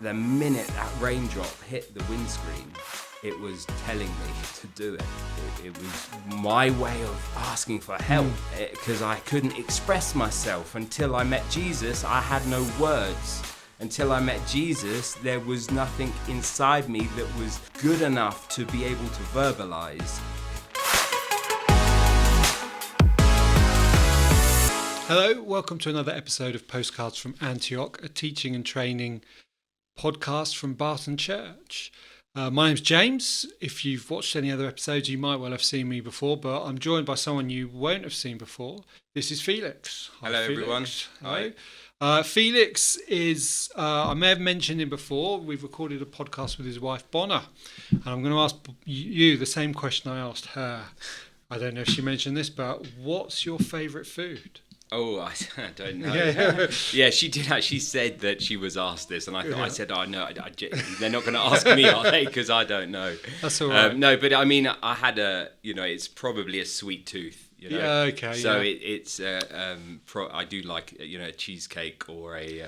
the minute that raindrop hit the windscreen, it was telling me to do it. It was my way of asking for help, because I couldn't express myself. Until I met Jesus, I had no words. Until I met Jesus, there was nothing inside me that was good enough to be able to verbalize. Hello, welcome to another episode of Postcards from Antioch, a teaching and training podcast from Barton Church. My name's James. If you've watched any other episodes, you might well have seen me before, but I'm joined by someone you won't have seen before. This is Felix. Hi, hello, Felix. Everyone. Hi. Felix is, I may have mentioned him before, we've recorded a podcast with his wife, Bonner, and I'm going to ask you the same question I asked her. I don't know if she mentioned this, but what's your favourite food? Oh, I don't know. Yeah, she did actually said that she was asked this, and I said, "Oh no, they're not going to ask me, are they? Because I don't know." That's all right. No, but I mean, I had it's probably a sweet tooth. Yeah, okay. So it's I do like a cheesecake or a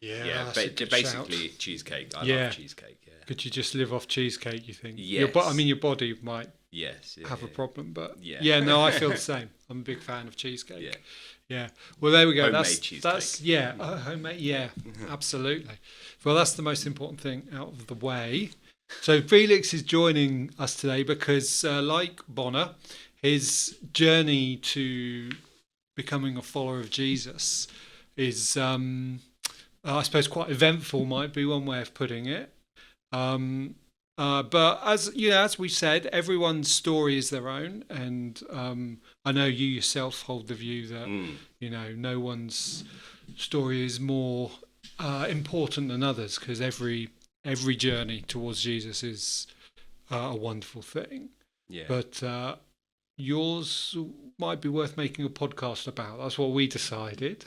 basically cheesecake. I love cheesecake. Yeah. Could you just live off cheesecake? You think? Yes. Your body might. Yes. Have a problem, but yeah. I feel the same. I'm a big fan of cheesecake. Yeah. Well, there we go. Homemade That's cheesecake. Homemade. Yeah, absolutely. Well, that's the most important thing out of the way. So Felix is joining us today because, like Bonner, his journey to becoming a follower of Jesus is, I suppose, quite eventful. Might be one way of putting it. But as we said, everyone's story is their own, and I know you yourself hold the view that no one's story is more important than others, because every journey towards Jesus is a wonderful thing. Yeah. But yours might be worth making a podcast about. That's what we decided.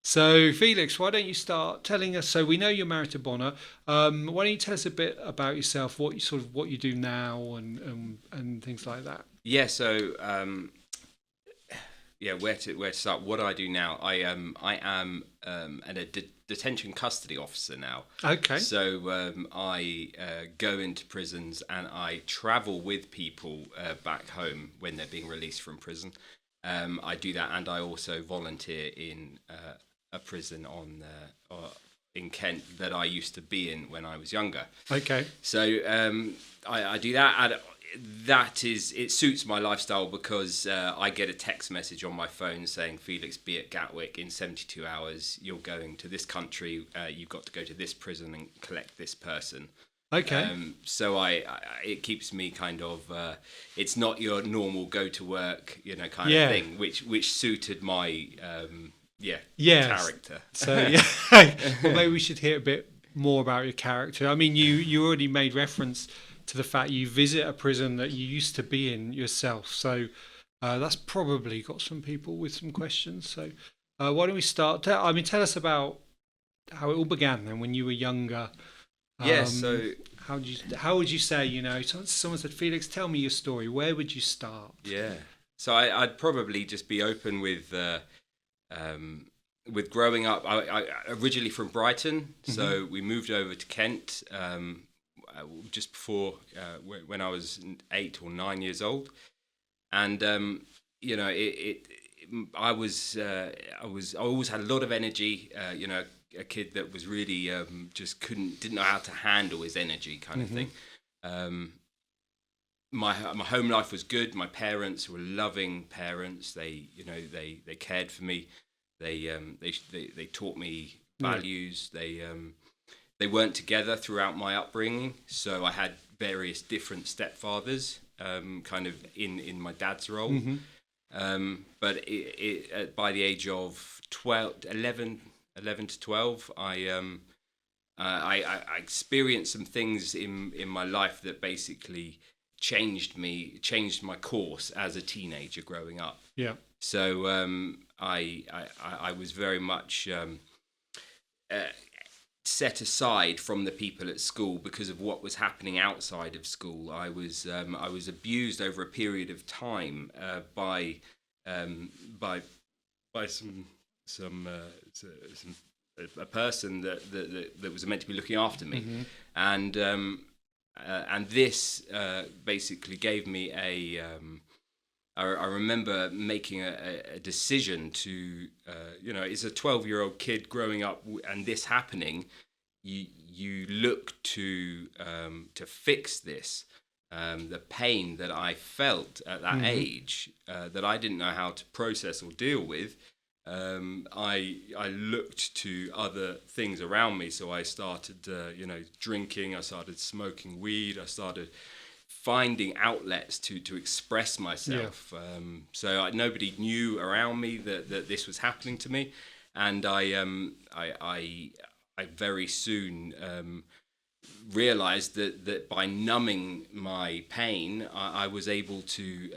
So, Felix, why don't you start telling us? So, we know you're married to Bonner. Why don't you tell us a bit about yourself, what you do now, and things like that? Yeah. So, where to start? What do I do now? I am a detention custody officer now. Okay. So I go into prisons and I travel with people back home when they're being released from prison. I do that, and I also volunteer in a prison in Kent that I used to be in when I was younger. Okay. So I do that, and it suits my lifestyle because I get a text message on my phone saying, "Felix, be at Gatwick in 72 hours. You're going to this country. You've got to go to this prison and collect this person." Okay. So it keeps me kind of. It's not your normal go to work, kind of thing, which suited my character. So well, maybe we should hear a bit more about your character. I mean, you already made reference to the fact you visit a prison that you used to be in yourself. So that's probably got some people with some questions. So why don't we start? Tell us about how it all began then when you were younger. So how would you say, someone said, "Felix, tell me your story." Where would you start? Yeah. So I'd probably just be open with growing up. I originally from Brighton, so we moved over to Kent just before when I was 8 or 9 years old, and I always had a lot of energy. A kid that was really just didn't know how to handle his energy, kind of thing. My home life was good. My parents were loving parents. They cared for me. They taught me values. They weren't together throughout my upbringing, so I had various different stepfathers, kind of in my dad's role. But by the age of 11 to 12, I experienced some things in my life that basically changed my course as a teenager growing up. Yeah. So I was very much set aside from the people at school because of what was happening outside of school. I was abused over a period of time by some a person that was meant to be looking after me, and this basically gave me a. I remember making a decision to, as a 12-year-old kid growing up and this happening, you look to fix this, the pain that I felt at that age that I didn't know how to process or deal with. I looked to other things around me, so I started, drinking. I started smoking weed. I started finding outlets to express myself. So nobody knew around me that this was happening to me, and I very soon realized that by numbing my pain, I was able to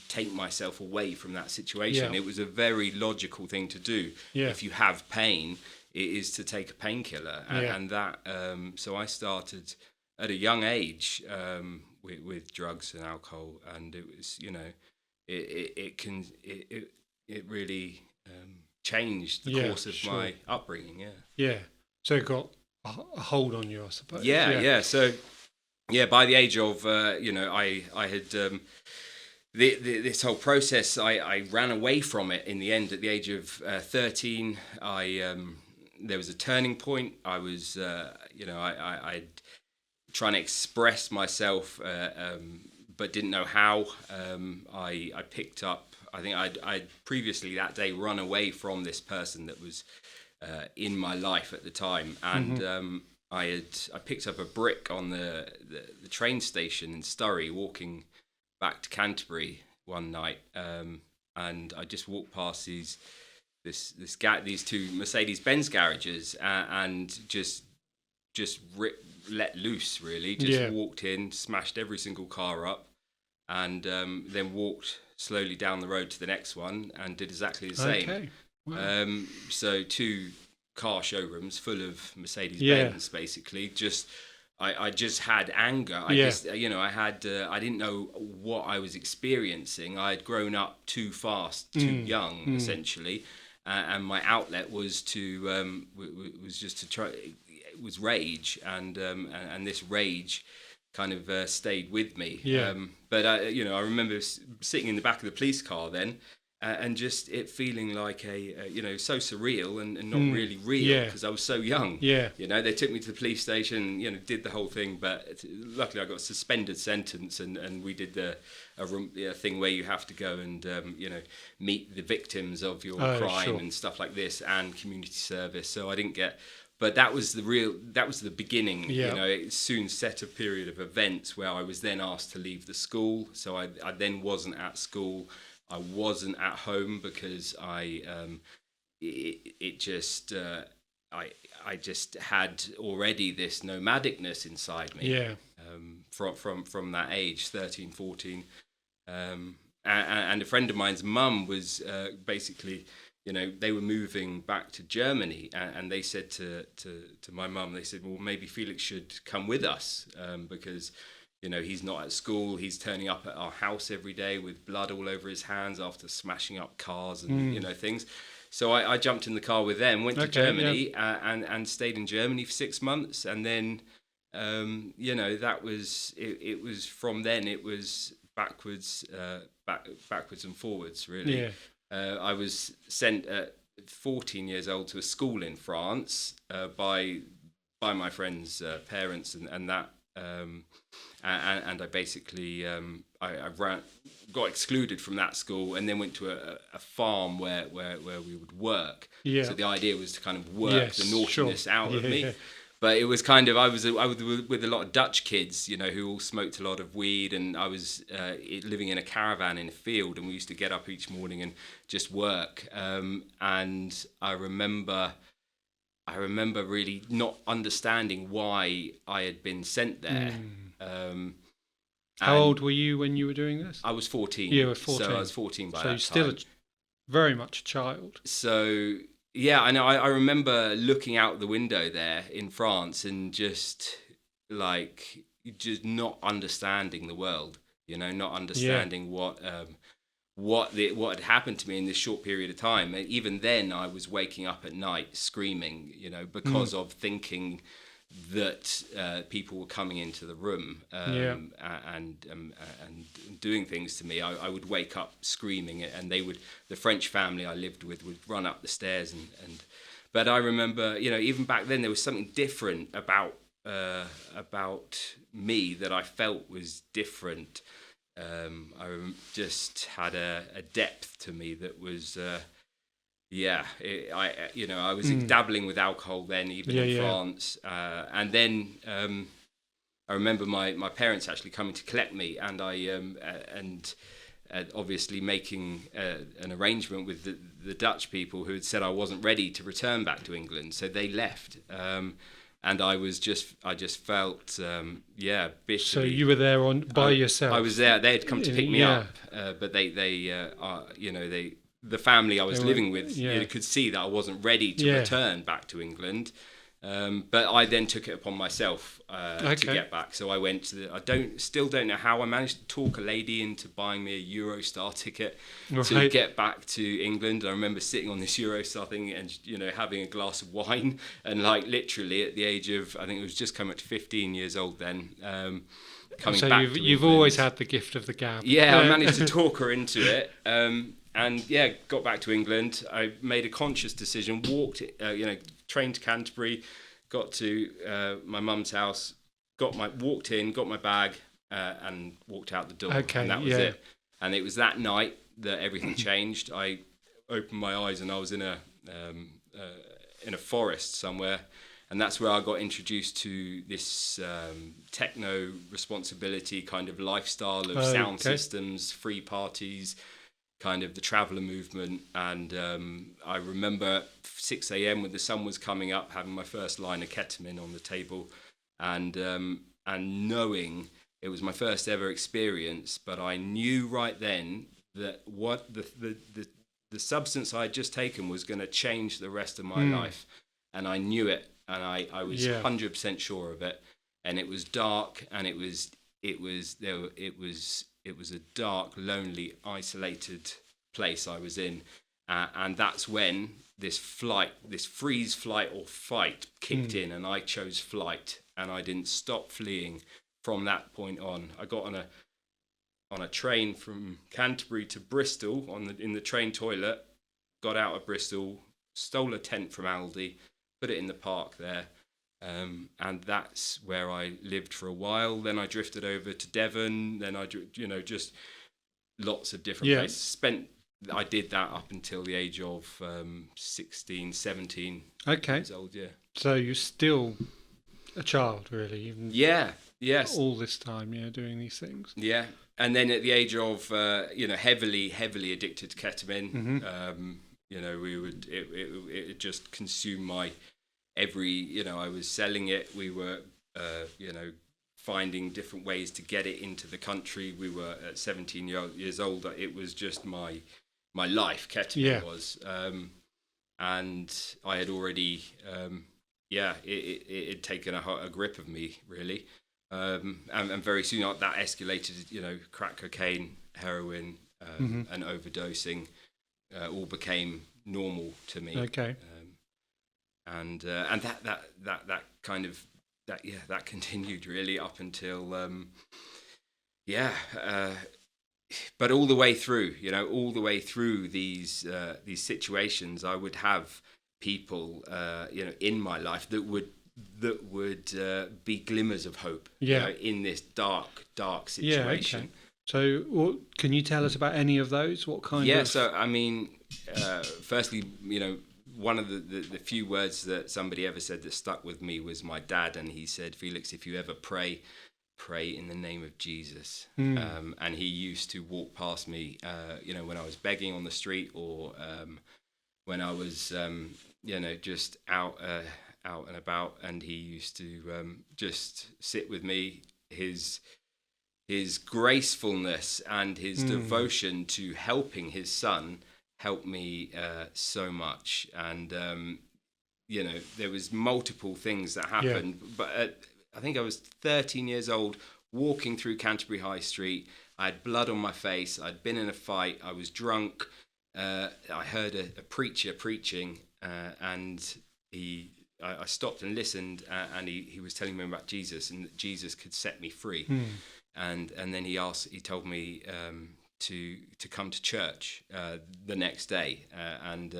take myself away from that situation. It was a very logical thing to do. If you have pain, it is to take a painkiller, and that. So I started at a young age with drugs and alcohol, and it was, it really changed the course of my upbringing. So it got a hold on you, I suppose. So by the age of I had this whole process, I ran away from it in the end. At the age of 13, there was a turning point. I was I trying to express myself, but didn't know how. I picked up. I think I'd previously that day run away from this person that was in my life at the time, and I picked up a brick on the train station in Surrey, walking back to Canterbury one night, and I just walked past these two Mercedes-Benz garages, and just let loose, really. Walked in, smashed every single car up, and then walked slowly down the road to the next one and did exactly the same. Okay. Wow. So 2 car showrooms full of Mercedes-Benz, basically. I just had anger. I didn't know what I was experiencing. I had grown up too fast, too young, essentially, and my outlet was just to try. It was rage, and this rage kind of stayed with me. But I remember sitting in the back of the police car then, and just it feeling like so surreal and not really real, because I was so young. They took me to the police station, did the whole thing, but luckily I got a suspended sentence, and we did a thing where you have to go and meet the victims of your crime and stuff like this, and community service. So I didn't get. But that was the beginning. It soon set a period of events where I was then asked to leave the school. So I then wasn't at school. I wasn't at home because I just had already this nomadicness inside me. From that age, 13, 14. And a friend of mine's mum was basically. They were moving back to Germany, and they said to my mum, they said, well, maybe Felix should come with us, because, he's not at school. He's turning up at our house every day with blood all over his hands after smashing up cars and, things. So I jumped in the car with them, went to Germany, and stayed in Germany for 6 months. And then, that was, it was from then, it was backwards and forwards, really. I was sent at 14 years old to a school in France by my friend's parents, and that and I basically got excluded from that school, and then went to a farm where we would work. So the idea was to kind of work the naughtiness out of me. But it was kind of I was with a lot of Dutch kids, who all smoked a lot of weed, and I was living in a caravan in a field, and we used to get up each morning and just work. And I remember really not understanding why I had been sent there. How old were you when you were doing this? I was 14. You were 14. So I was 14 by that time. So you're still very much a child. So. Yeah, I know. I remember looking out the window there in France and just not understanding the world, not understanding what what had happened to me in this short period of time. And even then, I was waking up at night screaming, because of thinking that people were coming into the room and doing things to me. I would wake up screaming, and the French family I lived with would run up the stairs but I remember, even back then there was something different about me that I felt was different. I just had a depth to me that was, I was dabbling with alcohol then, even in France. And then I remember my parents actually coming to collect me, and obviously making an arrangement with the Dutch people who had said I wasn't ready to return back to England, so they left. And I just felt, bitterly. So you were there by yourself? I was there. They had come to pick me up, but the family I was living with, could see that I wasn't ready to return back to England. But I then took it upon myself to get back. So I went to still don't know how I managed to talk a lady into buying me a Eurostar ticket to get back to England. I remember sitting on this Eurostar thing and having a glass of wine, and literally at the age of, I think it was just coming up to 15 years old then. Coming so back you've always had the gift of the gab. Yeah, I managed to talk her into it. Got back to England. I made a conscious decision, walked, trained to Canterbury, got to my mum's house, walked in, got my bag, and walked out the door. Okay, and that was it. And it was that night that everything changed. I opened my eyes and I was in a forest somewhere. And that's where I got introduced to this techno responsibility kind of lifestyle of sound systems, free parties, kind of the traveller movement. And I remember at 6 a.m. when the sun was coming up, having my first line of ketamine on the table, and knowing it was my first ever experience, but I knew right then that what the substance I had just taken was going to change the rest of my life, and I knew it, and I was 100% sure of it. And it was dark, and it was a dark, lonely, isolated place I was in, and that's when this freeze, flight, or fight kicked in, and I chose flight, and I didn't stop fleeing from that point on. I got on a train from Canterbury to Bristol in the train toilet, got out of Bristol, stole a tent from Aldi, put it in the park there. And that's where I lived for a while. Then I drifted over to Devon. Then I, just lots of different places. I did that up until the age of 16, 17 years old. Yeah. So you're still a child, really. Even Yes. All this time, doing these things. Yeah. And then at the age of, heavily addicted to ketamine, it just consumed my I was selling it. We were, finding different ways to get it into the country. We were at 17 years old. It was just my life. Ketamine was, and I had already, it had taken a grip of me, really. And very soon that escalated, crack cocaine, heroin, and overdosing, all became normal to me. Okay. And that kind of that continued really up until but all the way through these situations, I would have people in my life that would be glimmers of hope in this dark situation. Okay. So can you tell us about any of those? What kind of... So I mean, firstly, one of the few words that somebody ever said that stuck with me was my dad, and he said, "Felix, if you ever pray in the name of Jesus." And he used to walk past me, when I was begging on the street, or when I was, just out and about, and he used to just sit with me. His gracefulness and his devotion to helping his son helped me so much. And there was multiple things that happened, but I think I was 13 years old, walking through Canterbury High Street. I had blood on my face. I'd been in a fight. I was drunk. I heard a preacher preaching, and I stopped and listened, and he was telling me about Jesus, and that Jesus could set me free. And then he told me to come to church the next day, and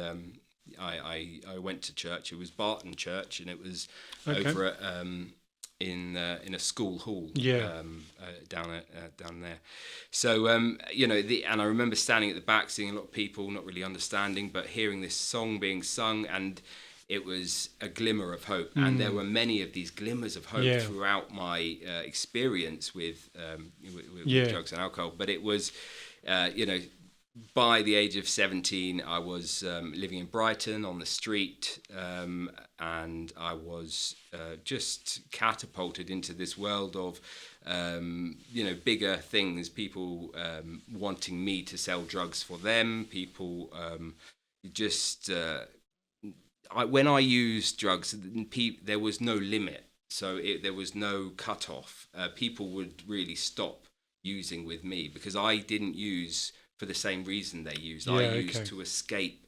I went to church. It was Barton Church, and it was over at in a school hall down there. So and I remember standing at the back, seeing a lot of people, not really understanding, but hearing this song being sung, and it was a glimmer of hope. And there were many of these glimmers of hope throughout my experience with drugs and alcohol. But it was, by the age of 17, I was living in Brighton on the street, and I was just catapulted into this world of, bigger things, people wanting me to sell drugs for them, people when I used drugs, there was no limit, so there was no cutoff. People would really stop using with me because I didn't use for the same reason they used. I used to escape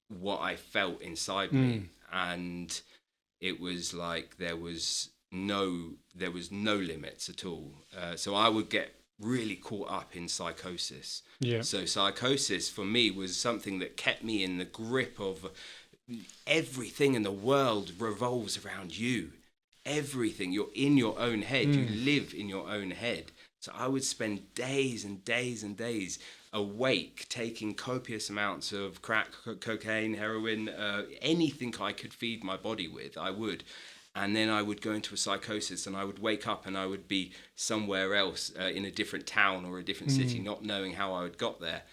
what I felt inside me, and it was like there was no limits at all. So I would get really caught up in psychosis. So psychosis for me was something that kept me in the grip of everything in the world revolves around you. Everything, you're in your own head. You live in your own head. So I would spend days and days and days awake, taking copious amounts of crack, cocaine, heroin, anything I could feed my body with, I would. And then I would go into a psychosis, and I would wake up and I would be somewhere else, in a different town or a different city, not knowing how I had got there.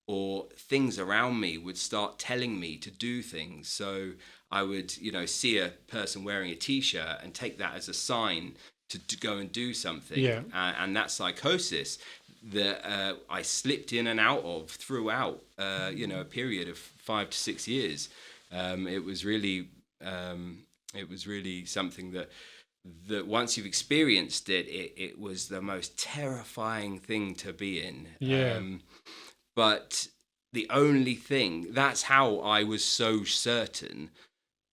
Or things around me would start telling me to do things. So I would, see a person wearing a T-shirt and take that as a sign to go and do something. And that psychosis that I slipped in and out of throughout, a period of 5 to 6 years. It was really something that once you've experienced it, it was the most terrifying thing to be in. But the only thing, that's how I was so certain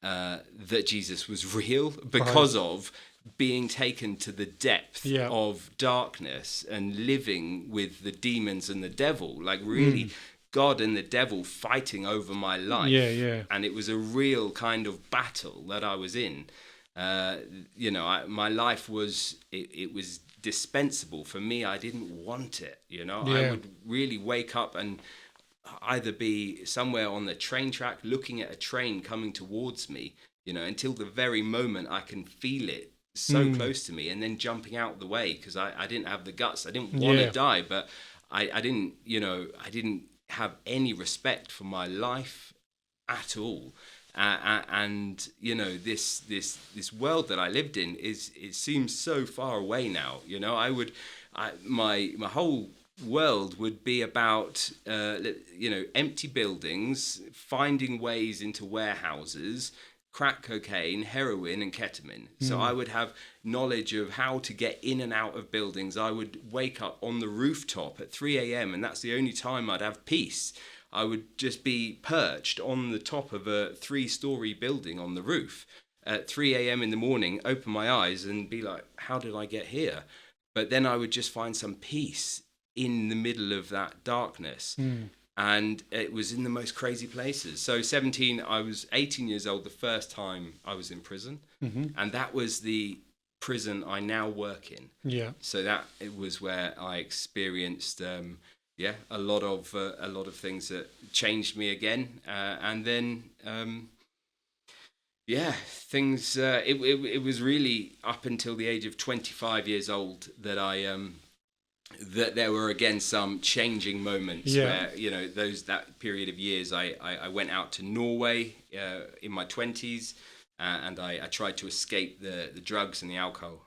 that Jesus was real, because of being taken to the depth of darkness and living with the demons and the devil, like really God and the devil fighting over my life. And it was a real kind of battle that I was in. My life was, it was dispensable for me. I didn't want it. I would really wake up and either be somewhere on the train track looking at a train coming towards me, until the very moment I can feel it so close to me, and then jumping out the way because I didn't have the guts. I didn't want to die, but I didn't have any respect for my life at all. And this world that I lived in it seems so far away now. My whole world would be about empty buildings, finding ways into warehouses, crack cocaine, heroin, and ketamine. So I would have knowledge of how to get in and out of buildings. I would wake up on the rooftop at 3 a.m. and that's the only time I'd have peace. I would just be perched on the top of a 3-story building on the roof at 3 a.m. in the morning, open my eyes and be like, how did I get here? But then I would just find some peace in the middle of that darkness. And it was in the most crazy places. So 17, I was 18 years old the first time I was in prison. And that was the prison I now work in. So that it was where I experienced a lot of things that changed me again, and then things. It was really up until the age of 25 years old that that there were again some changing moments where that period of years I went out to Norway in my 20s, and I tried to escape the drugs and the alcohol.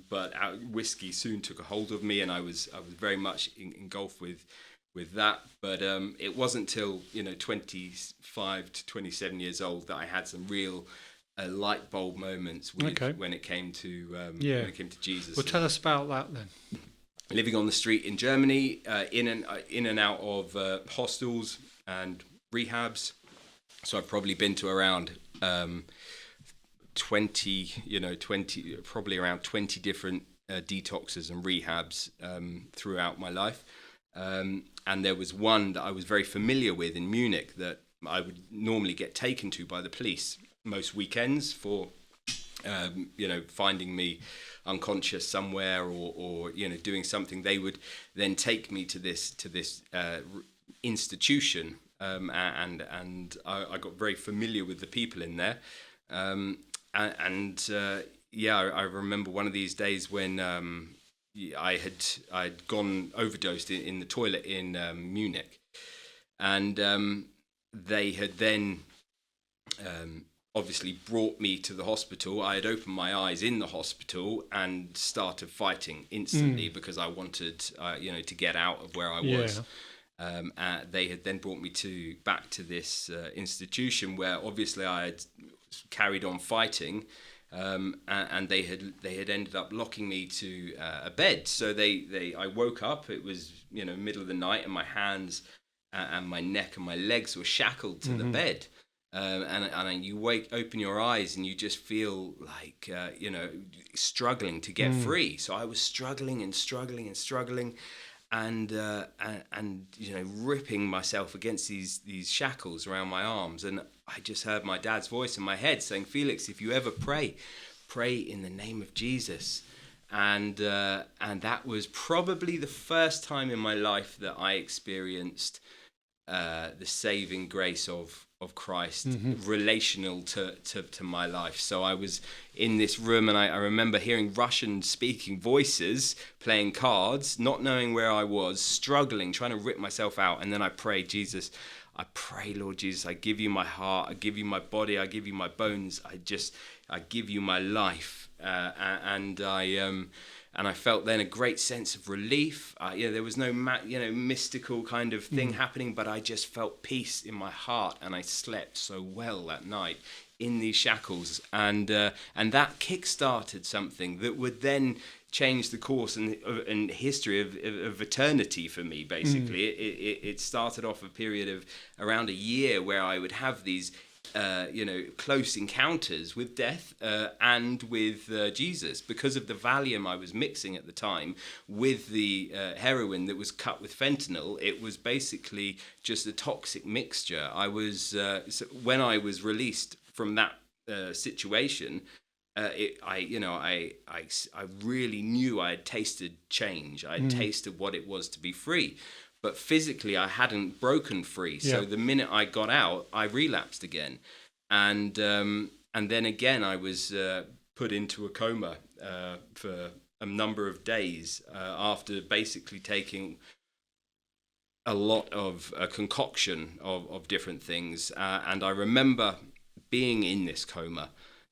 But whiskey soon took a hold of me, and I was very much engulfed with that. But it wasn't till 25 to 27 years old that I had some real light bulb moments when it came to Jesus. Well, tell us about that then. living on the street in Germany, in and out of hostels and rehabs. So I've probably been to around 20, probably around 20 different detoxes and rehabs throughout my life. And there was one that I was very familiar with in Munich that I would normally get taken to by the police most weekends for, finding me unconscious somewhere or doing something. They would then take me to this institution, and I got very familiar with the people in there. I remember one of these days when I'd gone overdosed in the toilet in Munich, and they had then obviously brought me to the hospital. I had opened my eyes in the hospital and started fighting instantly because I wanted to get out of where I was. They had then brought me back to this institution where obviously I had carried on fighting, and they had ended up locking me to a bed. So I woke up. It was middle of the night, and my hands and my neck and my legs were shackled to the bed. And you open your eyes, and you just feel like struggling to get free. So I was struggling and ripping myself against these shackles around my arms. And I just heard my dad's voice in my head saying, "Felix, if you ever pray in the name of Jesus." And that was probably the first time in my life that I experienced the saving grace of Christ, relational to my life. So I was in this room, and I remember hearing Russian speaking voices playing cards, not knowing where I was, struggling, trying to rip myself out. And then I prayed, "Jesus, I pray, Lord Jesus, I give you my heart, I give you my body, I give you my bones, I give you my life." And I felt then a great sense of relief. There was no mystical kind of thing happening, but I just felt peace in my heart, and I slept so well that night in these shackles. And that kick-started something that would then change the course and history of eternity for me, basically. It started off a period of around a year where I would have these close encounters with death and with Jesus, because of the Valium I was mixing at the time with the heroin that was cut with fentanyl. It was basically just a toxic mixture. When I was released from that situation, I really knew I had tasted change. I had tasted what it was to be free. But physically, I hadn't broken free. So the minute I got out, I relapsed again. And then again, I was put into a coma for a number of days after basically taking a lot of a concoction of different things. And I remember being in this coma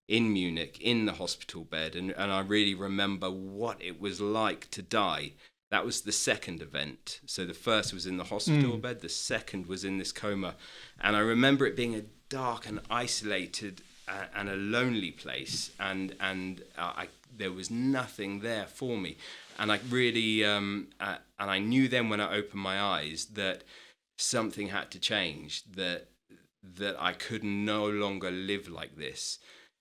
in Munich, in the hospital bed. And I really remember what it was like to die. That was the second event. So the first was in the hospital bed. The second was in this coma. And I remember it being a dark and isolated and a lonely place. And there was nothing there for me. And I really, and I knew then when I opened my eyes that something had to change, that I could no longer live like this.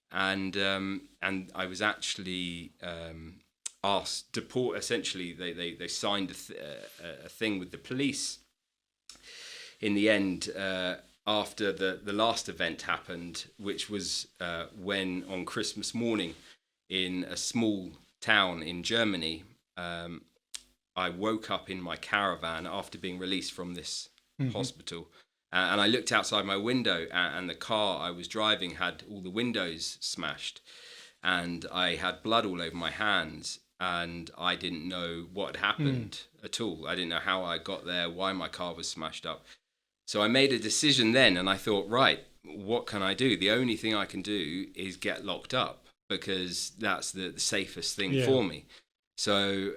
And I was actually asked to deport. Essentially, they signed a thing with the police. In the end, after the last event happened, which was when on Christmas morning in a small town in Germany, I woke up in my caravan after being released from this hospital. And I looked outside my window, and the car I was driving had all the windows smashed. And I had blood all over my hands. And I didn't know what had happened at all. I didn't know how I got there, why my car was smashed up. So I made a decision then, and I thought, right, what can I do? The only thing I can do is get locked up, because that's the safest thing for me. So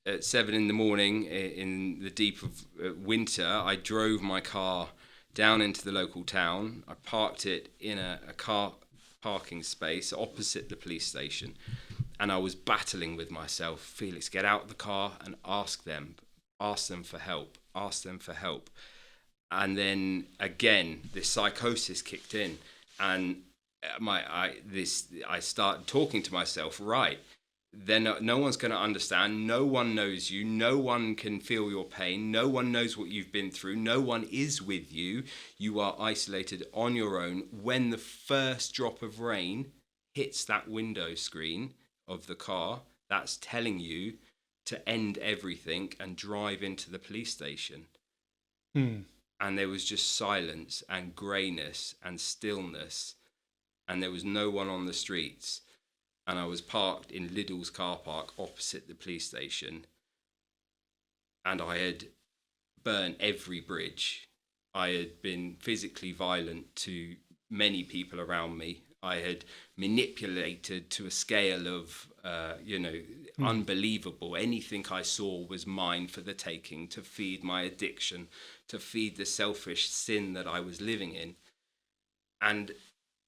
at 7 a.m, in the deep of winter, I drove my car down into the local town. I parked it in a car parking space opposite the police station. And I was battling with myself. Felix, get out of the car and ask them for help, ask them for help. And then again, this psychosis kicked in, and I started talking to myself. Right, then no one's going to understand. No one knows you. No one can feel your pain. No one knows what you've been through. No one is with you. You are isolated on your own. When the first drop of rain hits that window screen of the car, that's telling you to end everything and drive into the police station. And there was just silence and greyness and stillness, and there was no one on the streets. And I was parked in Lidl's car park opposite the police station, and I had burnt every bridge. I had been physically violent to many people around me. I had manipulated to a scale of, unbelievable. Anything I saw was mine for the taking, to feed my addiction, to feed the selfish sin that I was living in. And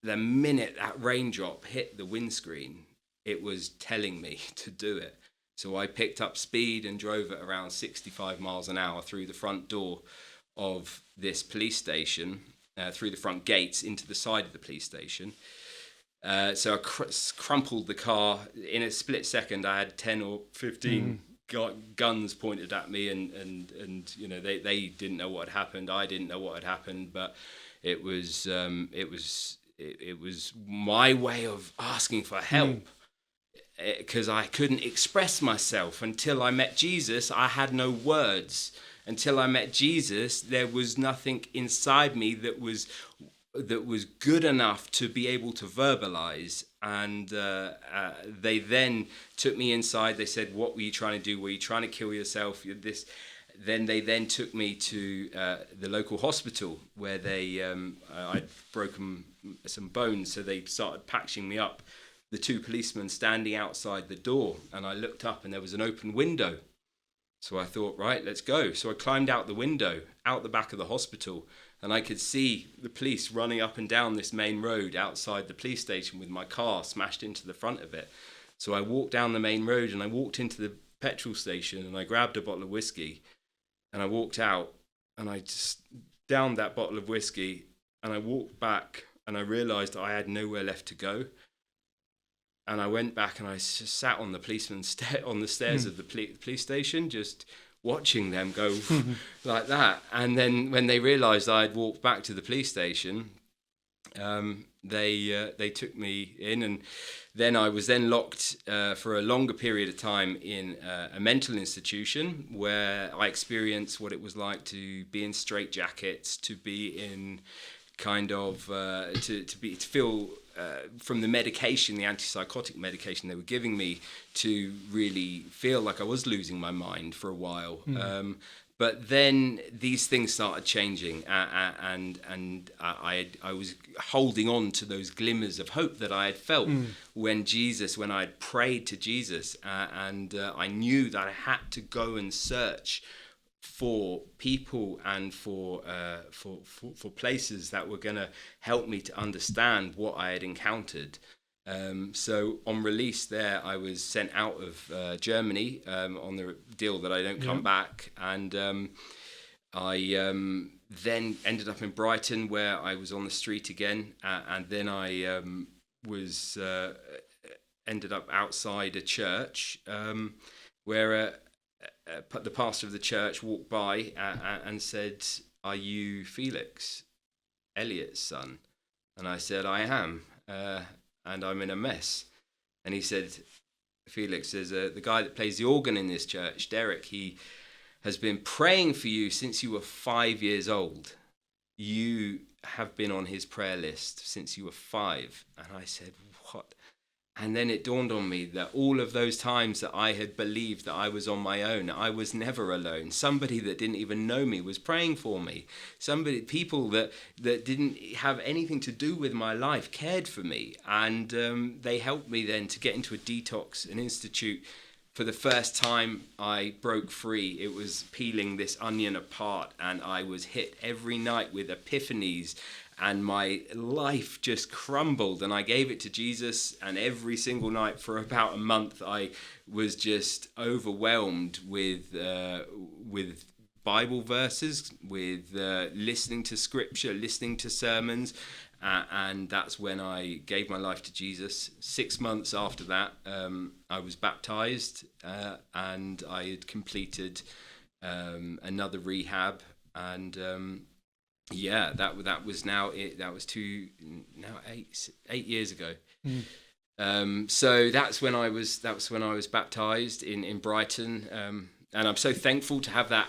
the minute that raindrop hit the windscreen, it was telling me to do it. So I picked up speed and drove at around 65 miles an hour through the front door of this police station, through the front gates into the side of the police station. So I crumpled the car. In a split second, I had 10 or 15 guns pointed at me, and they didn't know what had happened. I didn't know what had happened, but it was my way of asking for help, because I couldn't express myself until I met Jesus. I had no words. Until I met Jesus, there was nothing inside me that was good enough to be able to verbalize. And they then took me inside. They said, "What were you trying to do? Were you trying to kill yourself?" Then they took me to the local hospital, where I'd broken some bones, so they started patching me up. The two policemen standing outside the door, and I looked up and there was an open window. So I thought, right, let's go. So I climbed out the window, out the back of the hospital, and I could see the police running up and down this main road outside the police station with my car smashed into the front of it. So I walked down the main road and I walked into the petrol station and I grabbed a bottle of whiskey and I walked out and I just downed that bottle of whiskey and I walked back and I realised I had nowhere left to go. And I went back and I just sat on the on the stairs of the police station, just watching them go like that. And then when they realised I had walked back to the police station, they took me in, and then I was then locked for a longer period of time in a mental institution, where I experienced what it was like to be in straitjackets, to be in kind of to feel from the medication, the antipsychotic medication they were giving me, to really feel like I was losing my mind for a while. But then these things started changing, and I was holding on to those glimmers of hope that I had felt when I had prayed to Jesus, and I knew that I had to go and search for people and for places that were going to help me to understand what I had encountered. So on release there, I was sent out of Germany on the deal that I don't come back. And I then ended up in Brighton, where I was on the street again. And then I ended up outside a church where the pastor of the church walked by and said, "Are you Felix, Elliot's son?" And I said, "I am. And I'm in a mess." And he said, "Felix, there's the guy that plays the organ in this church, Derek. He has been praying for you since you were 5 years old. You have been on his prayer list since you were 5. And I said, "What?" And then it dawned on me that all of those times that I had believed that I was on my own, I was never alone. Somebody that didn't even know me was praying for me. People that didn't have anything to do with my life cared for me. And they helped me then to get into a detox, an institute. For the first time I broke free, it was peeling this onion apart, and I was hit every night with epiphanies and my life just crumbled, and I gave it to Jesus, and every single night for about a month I was just overwhelmed with Bible verses, with listening to scripture, listening to sermons, and that's when I gave my life to Jesus. 6 months after that, I was baptized, and I had completed another rehab, and that was now it. That was 8 years ago. So that's when I was baptized in Brighton. And I'm so thankful to have that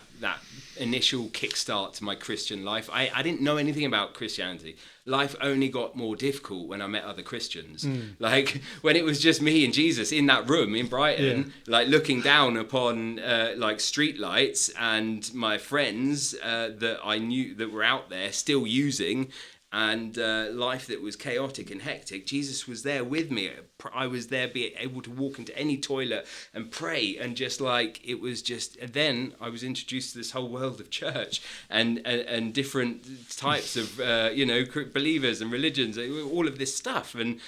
initial kickstart to my Christian life. I didn't know anything about Christianity. Life only got more difficult when I met other Christians. Like when it was just me and Jesus in that room in Brighton, like looking down upon like street lights and my friends that I knew that were out there still using, and life that was chaotic and hectic. Jesus was there with me. I was there, being able to walk into any toilet and pray, and just like it was just. And then I was introduced to this whole world of church and different types of believers and religions, all of this stuff, and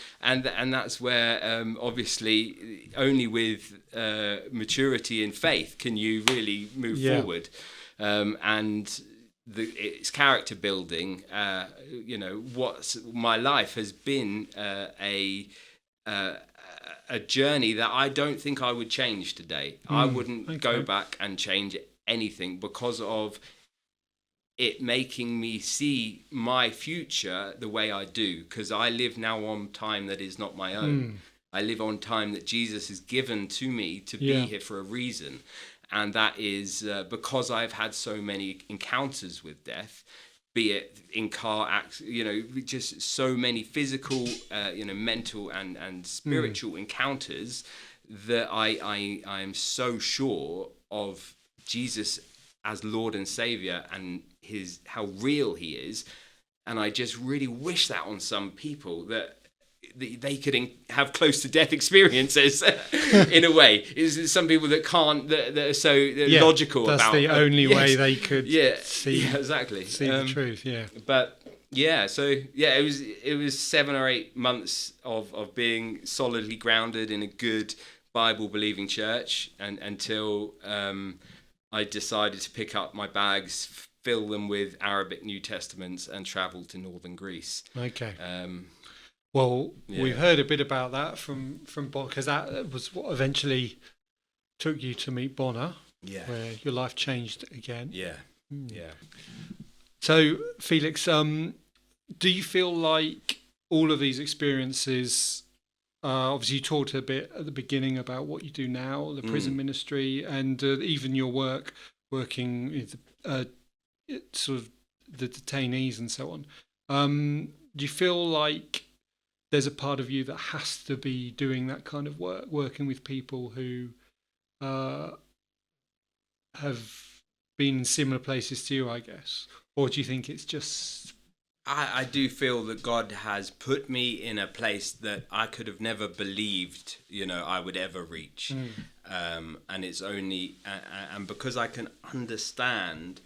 that's where obviously only with maturity in faith can you really move forward, and. It's character building. What's my life has been a journey that I don't think I would change today. I wouldn't go back and change anything because of it making me see my future the way I do, because I live now on time that is not my own. I live on time that Jesus has given to me to be here for a reason. And that is because I've had so many encounters with death, be it in car accidents, just so many physical, mental and spiritual encounters, that I am so sure of Jesus as Lord and Savior and how real he is. And I just really wish that on some people, that they could have close to death experiences in a way. Is some people that can't, that are so logical that's about. That's the only way they could see the truth. But it was 7 or 8 months of being solidly grounded in a good Bible believing church, and until I decided to pick up my bags, fill them with Arabic New Testaments, and travel to northern Greece. Okay. We've heard a bit about that from Bonner, because that was what eventually took you to meet Bonner, where your life changed again. So, Felix, do you feel like all of these experiences, obviously you talked a bit at the beginning about what you do now, the prison ministry, and even your working with sort of the detainees and so on. Do you feel like there's a part of you that has to be doing that kind of work, working with people who have been in similar places to you, I guess? Or do you think it's just... I do feel that God has put me in a place that I could have never believed, I would ever reach. And it's only... and because I can understand...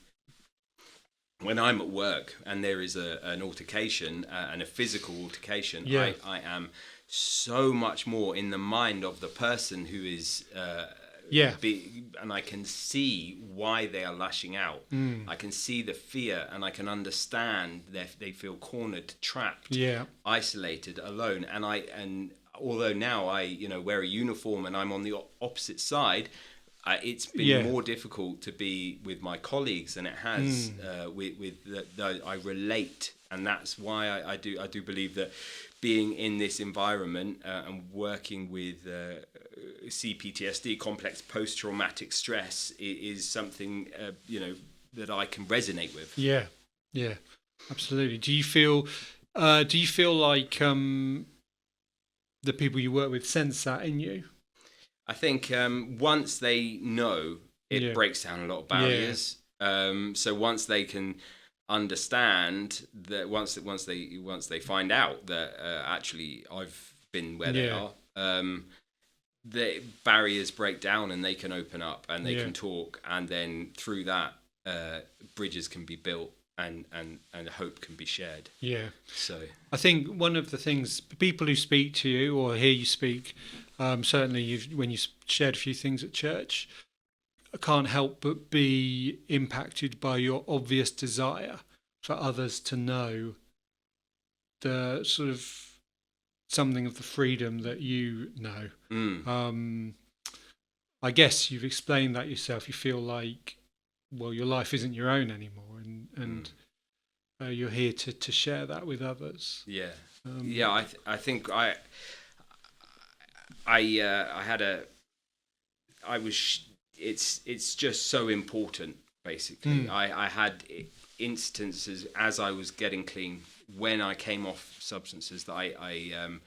when I'm at work and there is an altercation and a physical altercation, I am so much more in the mind of the person who is, and I can see why they are lashing out. I can see the fear, and I can understand that they feel cornered, trapped, isolated, alone. And although now I wear a uniform and I'm on the opposite side, it's been more difficult to be with my colleagues than it has I relate, and that's why I do believe that being in this environment and working with CPTSD, complex post-traumatic stress, is something that I can resonate with. Yeah, absolutely. Do you feel like the people you work with sense that in you? I think once they know, it breaks down a lot of barriers. So once they can understand that, once they find out that actually I've been where they are, the barriers break down and they can open up and they can talk, and then through that bridges can be built. and hope can be shared. Yeah. So I think one of the things, people who speak to you or hear you speak, certainly when you shared a few things at church, can't help but be impacted by your obvious desire for others to know the sort of something of the freedom that you know. I guess you've explained that yourself. You feel like, well, your life isn't your own anymore, and you're here to share that with others. Yeah, I think I had I was. It's just so important. Basically, I had instances as I was getting clean when I came off substances that I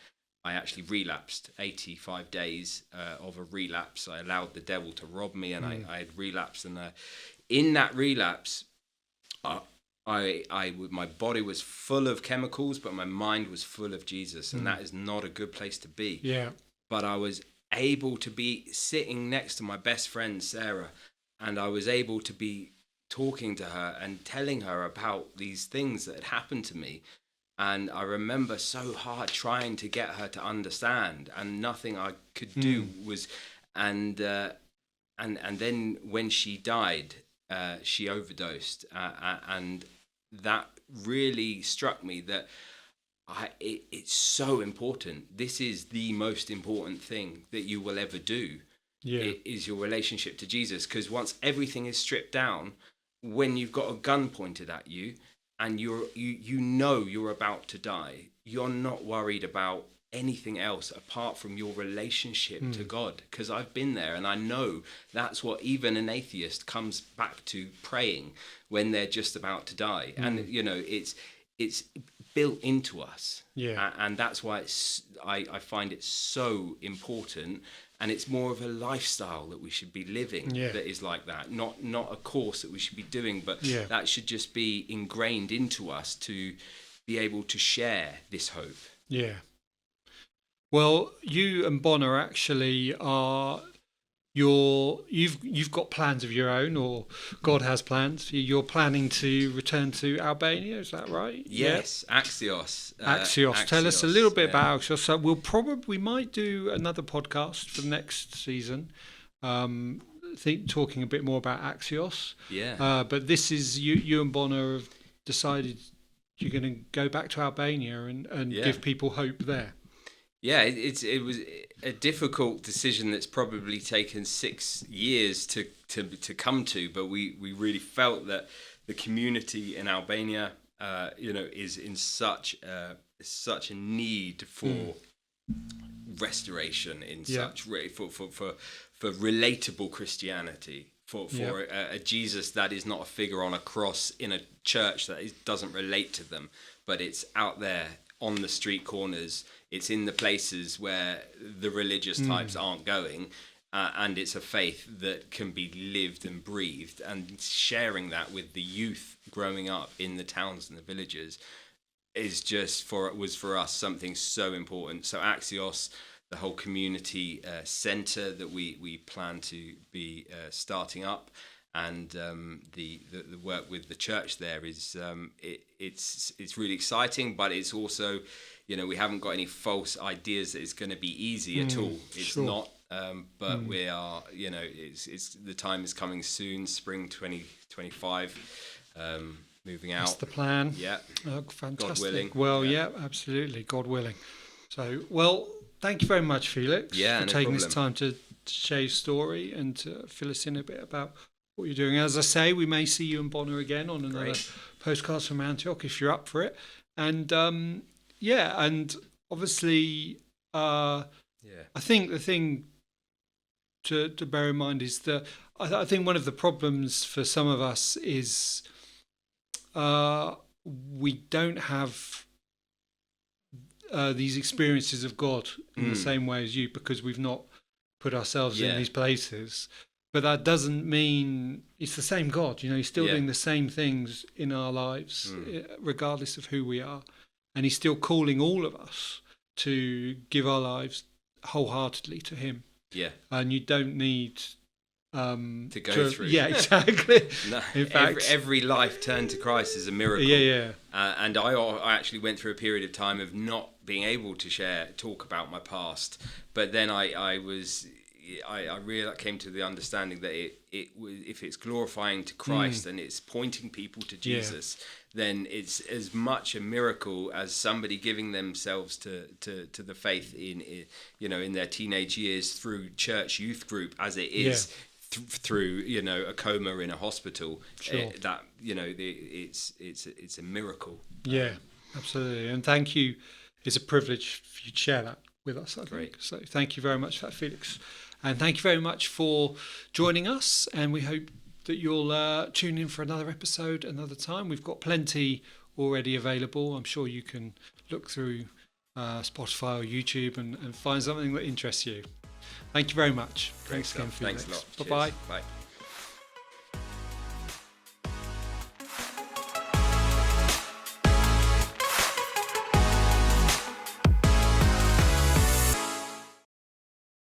actually relapsed. 85 days of a relapse. I allowed the devil to rob me, and I had relapsed. And in that relapse, my body was full of chemicals, but my mind was full of Jesus, and that is not a good place to be. Yeah. But I was able to be sitting next to my best friend Sarah, and I was able to be talking to her and telling her about these things that had happened to me. And I remember so hard trying to get her to understand, and nothing I could do was. And then when she died, she overdosed, and that really struck me that it's so important. This is the most important thing that you will ever do. Yeah. It is your relationship to Jesus, because once everything is stripped down, when you've got a gun pointed at you and you know you're about to die, you're not worried about anything else apart from your relationship to God. Because I've been there, and I know that's what even an atheist comes back to praying when they're just about to die. And it's built into us. Yeah. And that's why I find it so important. And it's more of a lifestyle that we should be living that is like that. Not a course that we should be doing, but that should just be ingrained into us to be able to share this hope. Yeah. Well, you and Bonner actually are you've got plans of your own, or God has plans. You're planning to return to Albania, is that right? Yes, yeah. Axios. Axios. Tell us a little bit about Axios. So we might do another podcast for the next season. Talking a bit more about Axios. Yeah. But this is you and Bonner have decided you're going to go back to Albania and give people hope there. Yeah, it was a difficult decision that's probably taken 6 years to come to, but we really felt that the community in Albania, is in such a need for restoration, such for relatable Christianity, for a Jesus that is not a figure on a cross in a church that doesn't relate to them, but it's out there on the street corners. It's in the places where the religious types aren't going, and it's a faith that can be lived and breathed, and sharing that with the youth growing up in the towns and the villages was for us something so important. So Axios, the whole community centre that we plan to be starting up, and the work with the church there is it's really exciting, but it's also, we haven't got any false ideas that it's going to be easy at all. It's not, but we are, it's the time is coming soon, spring 2025, moving out. That's the plan. Yeah. Oh, fantastic. God willing. Well, yeah, absolutely. God willing. So, well, thank you very much, Felix, for taking this time to share your story and to fill us in a bit about what you're doing. As I say, we may see you and Bonner again on another Postcards from Antioch if you're up for it. And and obviously, I think the thing to bear in mind is that I think one of the problems for some of us is we don't have these experiences of God in the same way as you, because we've not put ourselves in these places. But that doesn't mean it's the same God. He's still doing the same things in our lives, regardless of who we are. And he's still calling all of us to give our lives wholeheartedly to him. Yeah. And you don't need to go through. Yeah, exactly. No, in fact, every life turned to Christ is a miracle. Yeah. And I actually went through a period of time of not being able to talk about my past. But then I really came to the understanding that it was, if it's glorifying to Christ and it's pointing people to Jesus, then it's as much a miracle as somebody giving themselves to the faith in their teenage years through church youth group as it is through a coma in a hospital. Sure. It's a miracle. Yeah, absolutely. And thank you. It's a privilege for you to share that with us, I think. Great. So thank you very much for that, Felix. And thank you very much for joining us. And we hope that you'll tune in for another episode another time. We've got plenty already available. I'm sure you can look through Spotify or YouTube and find something that interests you. Thank you very much. Great Thanks again, stuff. Felix. Thanks a lot. Bye-bye. Cheers. Bye.